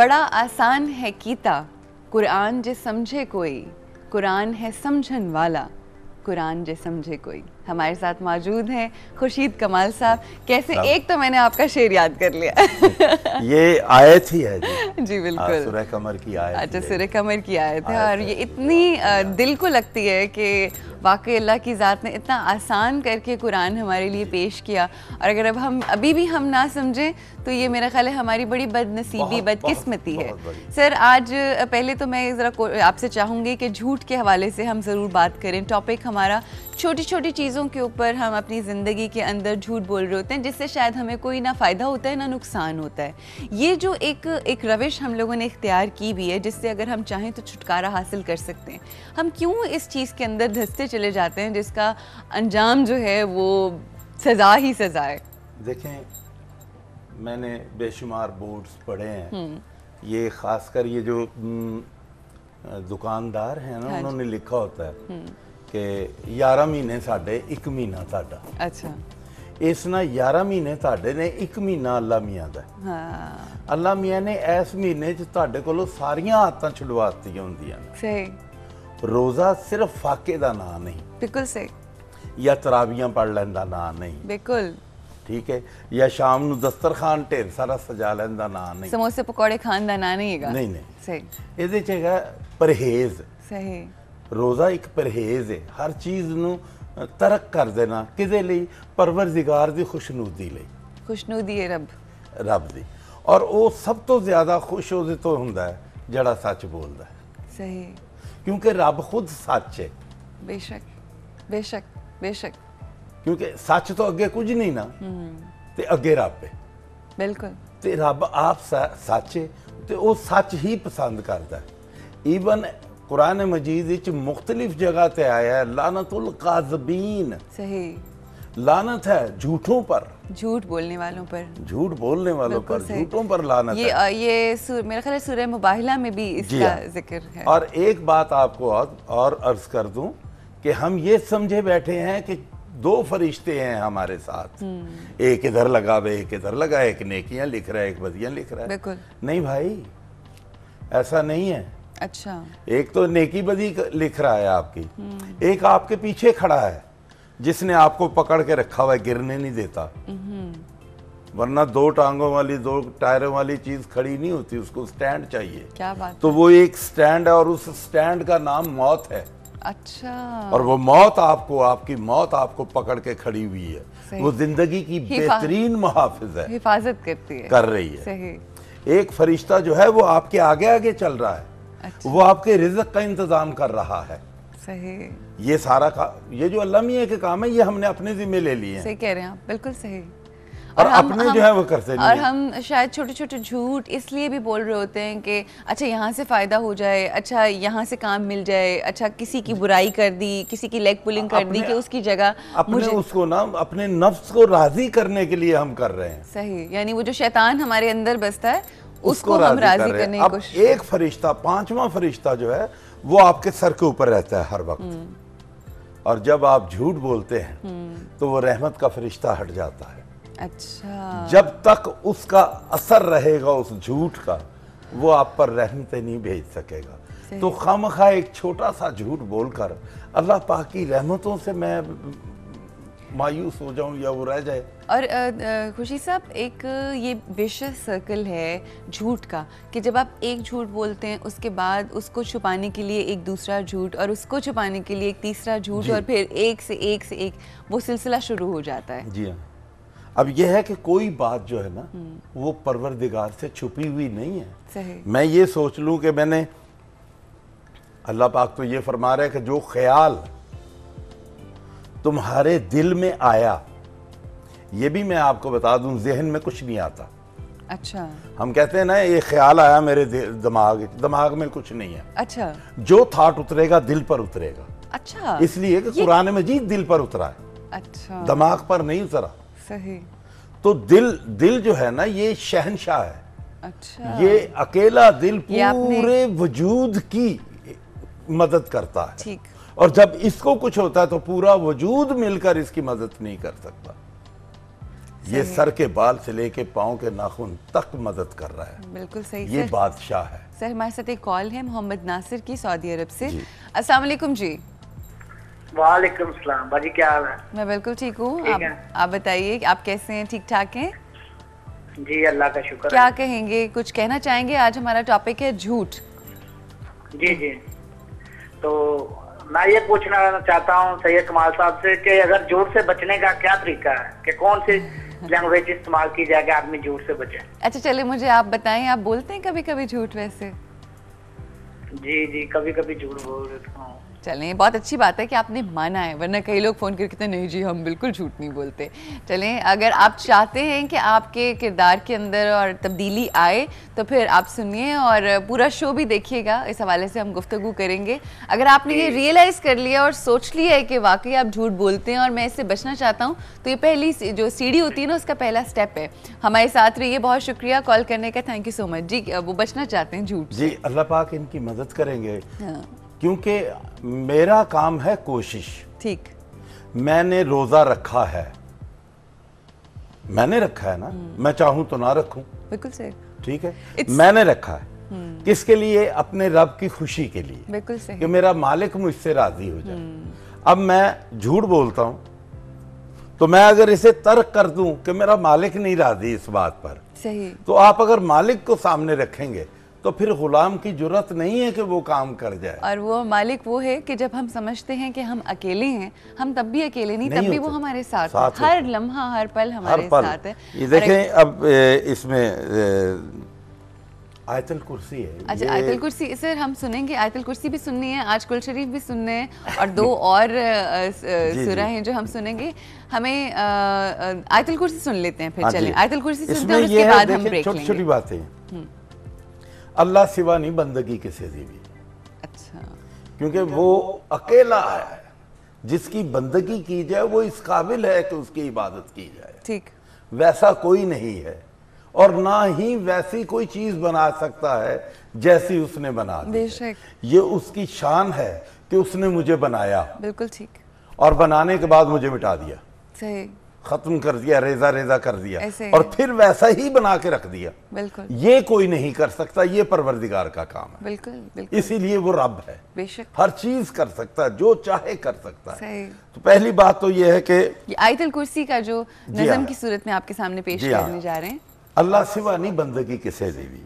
بڑا آسان ہے کیتا قرآن جے سمجھے کوئی، قرآن ہے سمجھن والا، قرآن جے سمجھے کوئی. ہمارے ساتھ موجود ہیں خورشید کمال صاحب. کیسے ایک تو میں نے آپ کا شعر یاد کر لیا. یہ آیت ہی ہے جی بالکل، سورہ قمر کی آیت. اچھا سورہ قمر کی آیت ہے، اور یہ اتنی دل کو لگتی ہے کہ واقعی اللہ کی ذات نے اتنا آسان کر کے قرآن ہمارے لیے پیش کیا، اور اگر اب ہم ابھی بھی ہم نہ سمجھیں تو یہ میرا خیال ہے ہماری بڑی بد نصیبی بد قسمتی ہے. سر آج پہلے تو میں ذرا آپ سے چاہوں گی کہ جھوٹ کے حوالے سے ہم ضرور بات کریں. ٹاپک ہمارا چھوٹی چھوٹی چیزوں کے اوپر ہم اپنی زندگی کے اندر جھوٹ بول رہے ہوتے ہیں جس سے شاید ہمیں کوئی نہ فائدہ ہوتا ہے نہ نقصان ہوتا ہے. یہ جو ایک روش ہم لوگوں نے اختیار کی بھی ہے جس سے اگر ہم چاہیں تو چھٹکارا حاصل کر سکتے ہیں، ہم کیوں اس چیز کے اندر دھستے چلے جاتے ہیں جس کا انجام جو ہے وہ سزا ہی سزا ہے؟ دیکھیں، میں نے بے شمار بورڈز پڑھے ہیں. یہ خاص کر یہ جو دکاندار ہیں نا، انہوں نے لکھا ہوتا ہے کہ 11 مہینے ساڈے 1 مہینہ ساڈا. اچھا، اس نا 11 مہینے ساڈے نے 1 مہینہ اللہ میاں دا. اللہ میاں نے اس مہینے چ تہاڈے کولوں ساریاں عادتاں چھڈواتیاں ہوندیاں نے. صحیح. روزہ صرف فاقے دا نام نہیں، بالکل صحیح. یا تراویاں پڑھ لین دا نام نہیں، بالکل ٹھیک ہے، یا شام نو دسترخوان ڈھیر سارا سجا لین دا نام نہیں، سموسے پکوڑے کھان دا نام نہیں ہے. نہیں. صحیح. یہ ہے پرہیز. صحیح. روزہ ایک پرہیز ہے، ہر چیز نو ترک کر دینا کدے لئی؟ پروردگار دی خوشنودی لئی. خوشنودی ہے رب دی. اور وہ سب تو زیادہ خوش ہو تو ہوندا ہے جڑا سچ بولدا ہے. صحیح. کیونکہ رب خود سچ ہے. بے شک بے شک بے شک. کیونکہ سچ تو اگے کچھ نہیں نا، تے اگے رب ہے. بالکل. تے رب آپ سچ ہے تے وہ سچ ہی پسند کرتا ہے. ایون قرآن مجید وچ مختلف جگہ تے آیا ہے لعنت القاذبین. صحیح. لعنت ہے جھوٹوں پر، جھوٹ بولنے والوں پر، جھوٹ بولنے والوں پر، جھوٹوں پر لعنت ہے. یہ میرا خیال ہے سورہ مباہلہ میں بھی اس کا ذکر ہے. اور ایک بات آپ کو اور عرض کر دوں کہ ہم یہ سمجھے بیٹھے ہیں کہ 2 فرشتے ہیں ہمارے ساتھ، ایک ادھر لگا ہوئے ایک ادھر لگا، ایک نیکیاں لکھ رہا ہے ایک بدیاں لکھ رہا ہے. بالکل نہیں بھائی، ایسا نہیں ہے. اچھا، ایک تو نیکی بدی لکھ رہا ہے آپ کی، ایک آپ کے پیچھے کھڑا ہے جس نے آپ کو پکڑ کے رکھا ہوا ہے، گرنے نہیں دیتا. ورنہ 2 ٹانگوں والی 2 ٹائروں والی چیز کھڑی نہیں ہوتی، اس کو سٹینڈ چاہیے. کیا بات. تو وہ ایک سٹینڈ ہے اور اس سٹینڈ کا نام موت ہے. اچھا. اور وہ موت آپ کی موت آپ کو پکڑ کے کھڑی ہوئی ہے. وہ زندگی کی بہترین محافظ ہے، حفاظت کرتی ہے، کر رہی ہے. صحیح. ایک فرشتہ جو ہے وہ آپ کے آگے آگے چل رہا ہے. وہ آپ کے رزق کا انتظام کر رہا ہے. صحیح. یہ سارا یہ جو اللہ میاں کے کام ہے یہ ہم نے اپنے ذمہ لے لیے ہیں. صحیح کہہ رہے ہیں آپ، بالکل صحیح. اور اپنے جو ہے وہ کرتے نہیں. اور ہم شاید چھوٹے چھوٹے جھوٹ اس لیے بھی بول رہے ہوتے ہیں کہ اچھا یہاں سے فائدہ ہو جائے، اچھا یہاں سے کام مل جائے، اچھا کسی کی برائی کر دی، کسی کی لیگ پولنگ کر دی کہ اس کی جگہ اپنے اس کو نا اپنے نفس کو راضی کرنے کے لیے ہم کر رہے ہیں. صحیح. یعنی وہ جو شیطان ہمارے اندر بستا ہے اس کو ہم راضی کرنے کی کوشش. اب ایک فرشتہ، 5واں فرشتہ جو ہے وہ آپ کے سر کے اوپر رہتا ہے ہر وقت. اور جب آپ جھوٹ بولتے ہیں تو وہ رحمت کا فرشتہ ہٹ جاتا ہے. اچھا. جب تک اس کا اثر رہے گا اس جھوٹ کا، وہ آپ پر رحمتیں نہیں بھیج سکے گا. تو خامخواہ ایک چھوٹا سا جھوٹ بول کر اللہ پاک کی رحمتوں سے میں مایوس ہو جاؤں یا وہ رہ جائے. اور خورشید صاحب، ایک یہ ویشس سرکل ہے جھوٹ کا کہ جب آپ ایک جھوٹ بولتے ہیں اس کے بعد اس کو چھپانے کے لیے ایک دوسرا جھوٹ، اور اس کو چھپانے کے لیے ایک تیسرا جھوٹ، اور پھر ایک سے ایک وہ سلسلہ شروع ہو جاتا ہے. جی ہاں. اب یہ ہے کہ کوئی بات جو ہے نا وہ پروردگار سے چھپی ہوئی نہیں ہے. صحیح. میں یہ سوچ لوں کہ میں نے، اللہ پاک تو یہ فرما رہا ہے کہ جو خیال تمہارے دل میں آیا، یہ بھی میں آپ کو بتا دوں ذہن میں کچھ نہیں آتا. اچھا. ہم کہتے ہیں نا یہ خیال آیا میرے دماغ میں کچھ نہیں ہے. اچھا. جو تھاٹ اترے گا دل پر اترے گا. اچھا. اس لیے کہ قرآن مجید دل پر اترا ہے. اچھا. دماغ پر نہیں اترا. صحیح. تو دل جو ہے نا یہ شہنشاہ ہے. اچھا. یہ اکیلا دل پورے وجود کی مدد کرتا ہے. ٹھیک. اور جب اس کو کچھ ہوتا ہے تو پورا وجود مل کر اس کی مدد نہیں کر سکتا. یہ سر کے بال سے لے کے پاؤں کے ناخن تک مدد کر رہا ہے. بالکل صحیح. یہ بادشاہ ہے. سر ہمارے ساتھ ایک کال ہے محمد ناصر کی سعودی عرب سے. السلام علیکم جی. وعلیکم السلام. باجی کیا حال ہے؟ میں بالکل ٹھیک ہوں. آپ بتائیے آپ کیسے ہیں؟ ٹھیک ٹھاک ہیں؟ جی اللہ کا شکر. کیا کہیں گے، کچھ کہنا چاہیں گے؟ آج ہمارا ٹاپک ہے جھوٹ. جی جی. تو میں یہ پوچھنا چاہتا ہوں سید کمال صاحب سے کہ اگر جھوٹ سے بچنے کا کیا طریقہ ہے، کہ کون سی لینگویج استعمال کی جائے کہ آدمی جھوٹ سے بچے؟ اچھا چلے مجھے آپ بتائیں، آپ بولتے ہیں کبھی کبھی جھوٹ؟ ویسے جی جی کبھی کبھی جھوٹ بول دیتا ہوں. چلیں بہت اچھی بات ہے کہ آپ نے مانا ہے، ورنہ کئی لوگ فون کر کے نہیں جی ہم بالکل جھوٹ نہیں بولتے. چلیں اگر آپ چاہتے ہیں کہ آپ کے کردار کے اندر اور تبدیلی آئے تو پھر آپ سنیے اور پورا شو بھی دیکھیے گا. اس حوالے سے ہم گفتگو کریں گے. اگر آپ نے یہ ریئلائز کر لیا اور سوچ لیا ہے کہ واقعی آپ جھوٹ بولتے ہیں اور میں اس سے بچنا چاہتا ہوں، تو یہ پہلی جو سیڑھی ہوتی ہے نا، اس کا پہلا سٹیپ ہے. ہمارے ساتھ رہیے. بہت شکریہ کال کرنے کا. تھینک یو سو مچ. جی وہ بچنا چاہتے ہیں جھوٹ. جی اللہ پاک ان کی مدد کریں گے، کیونکہ میرا کام ہے کوشش. ٹھیک. میں نے روزہ رکھا ہے، میں نے رکھا ہے نا، میں چاہوں تو نہ رکھوں. بالکل صحیح. ٹھیک ہے. میں نے رکھا ہے کس کے لیے؟ اپنے رب کی خوشی کے لیے. بالکل صحیح. کہ میرا مالک مجھ سے راضی ہو جائے. اب میں جھوٹ بولتا ہوں تو میں اگر اسے ترک کر دوں کہ میرا مالک نہیں راضی اس بات پر، صحیح، تو آپ اگر مالک کو سامنے رکھیں گے تو پھر غلام کی جرت نہیں ہے کہ وہ کام کر جائے. اور وہ مالک وہ ہے کہ جب ہم سمجھتے ہیں کہ ہم اکیلے ہیں، ہم تب بھی اکیلے نہیں، تب بھی وہ ہمارے ساتھ ہے. ہر لمحہ ہر پل ہمارے ساتھ ہے. یہ دیکھیں اب اس میں آیت الکرسی ہے. اچھا آیت الکرسی سر ہم سنیں گے. آیت الکرسی بھی سننی ہے، آج کل شریف بھی سننے ہیں، اور 2 اور سورہ ہیں جو ہم سنیں گے. ہمیں آیت الکرسی سن لیتے ہیں پھر. چلیں آیت الکرسی سنتے ہیں اور اس کے بعد ہم بریک لیں گے. چھوٹی چھوٹی باتیں ہیں. اللہ سوا نہیں بندگی کسی دی بھی. اچھا. کیونکہ وہ اکیلا ہے، جس کی بندگی کی جائے وہ اس قابل ہے کہ اس کی عبادت کی جائے. ٹھیک. ویسا کوئی نہیں ہے، اور نہ ہی ویسی کوئی چیز بنا سکتا ہے جیسی اس نے بنا دی. بے شک. یہ اس کی شان ہے کہ اس نے مجھے بنایا. بالکل ٹھیک. اور بنانے کے بعد مجھے مٹا دیا. صحیح. ختم کر دیا، ریزہ ریزہ کر دیا، اور پھر ویسا ہی بنا کے رکھ دیا. بالکل. یہ کوئی نہیں کر سکتا، یہ پروردگار کا کام ہے. بالکل بالکل. اسی لیے وہ رب ہے. بے شک. ہر چیز کر سکتا ہے، جو چاہے کر سکتا ہے. صحیح. تو پہلی بات تو یہ ہے کہ یہ آیت الکرسی کا جو نظم کی صورت میں آپ کے سامنے پیش کرنے جا رہے ہیں. اللہ سوا نہیں بندگی کسے دی بھی.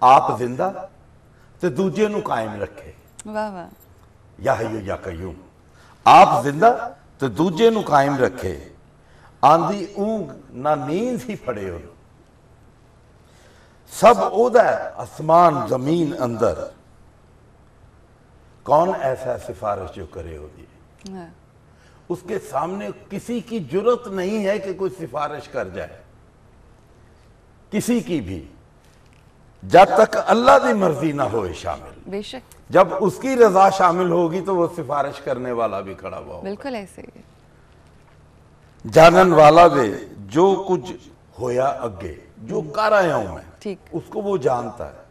آپ زندہ تو دوجے نو قائم رکھے. واہ واہ. یا حیو یا قیوم. آپ زندہ تو دوجے نو قائم رکھے. آندھی اونگ نہ نیند ہی پڑے ہو. سب عہدہ آسمان زمین اندر. کون ایسا سفارش جو کرے ہو دی. اس کے سامنے کسی کی جرت نہیں ہے کہ کوئی سفارش کر جائے، کسی کی بھی، جب تک اللہ دی مرضی نہ ہوئے شامل. بے شک. جب اس کی رضا شامل ہوگی تو وہ سفارش کرنے والا بھی کھڑا ہوا. بالکل ایسے ہی. جانن والا بھی جو کچھ ہویا اگے، جو کر آیا ہوں میں، اس کو وہ جانتا ہے.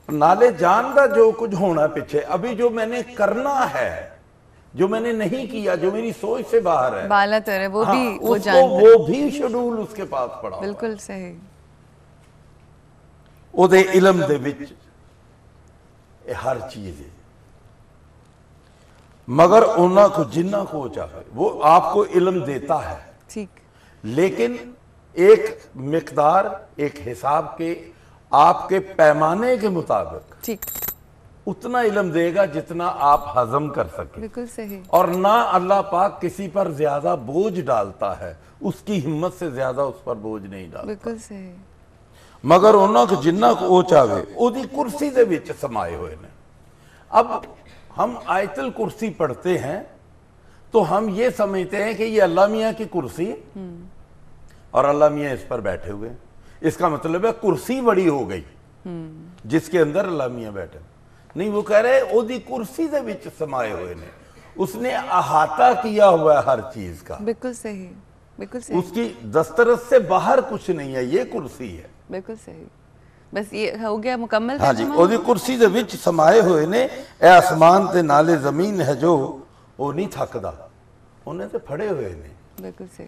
نالے جانتا جو کچھ ہونا پیچھے. ابھی جو میں نے کرنا ہے، جو میں نے نہیں کیا، جو میری سوچ سے باہر ہے، بالا تر ہے، وہ بھی وہ جانتا ہے. وہ بھی شیڈول اس کے پاس پڑا. بالکل صحیح. او دے علم دے وچ ہر چیز ہے. مگر انہاں کو جنہ کو چاہے وہ آپ کو علم دیتا ہے. ٹھیک. لیکن ایک مقدار، ایک حساب کے، آپ کے پیمانے کے مطابق ٹھیک اتنا علم دے گا جتنا آپ ہضم کر سکیں. بالکل صحیح. اور نہ اللہ پاک کسی پر زیادہ بوجھ ڈالتا ہے، اس کی ہمت سے زیادہ اس پر بوجھ نہیں ڈالتا. بالکل صحیح. مگر انہاں کو جنہ کو او چاہے او دی کرسی دے وچ سمائے ہوئے نے. اب ہم آیت الکرسی پڑھتے ہیں تو ہم یہ سمجھتے ہیں کہ یہ اللہ میاں کی کرسی ہے اور اللہ میاں اس پر بیٹھے ہوئے. اس کا مطلب ہے کرسی بڑی ہو گئی جس کے اندر اللہ میاں بیٹھے. نہیں، وہ کہہ رہے او دی کرسی دے وچ سمائے ہوئے نے. اس نے احاطہ کیا ہوا ہے ہر چیز کا. بالکل صحیح. بالکل صحیح. اس کی دسترس سے باہر کچھ نہیں ہے، یہ کرسی ہے. بالکل صحیح. بس یہ ہو گیا مکمل. ہاں جی. او دی کرسی دے وچ سمائے ہوئے نے. اے آسمان تے نالے زمین ہے جو وہ نہیں تھکدا، انہیں تے پھڑے ہوئے نے. بالکل صحیح.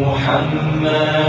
محمد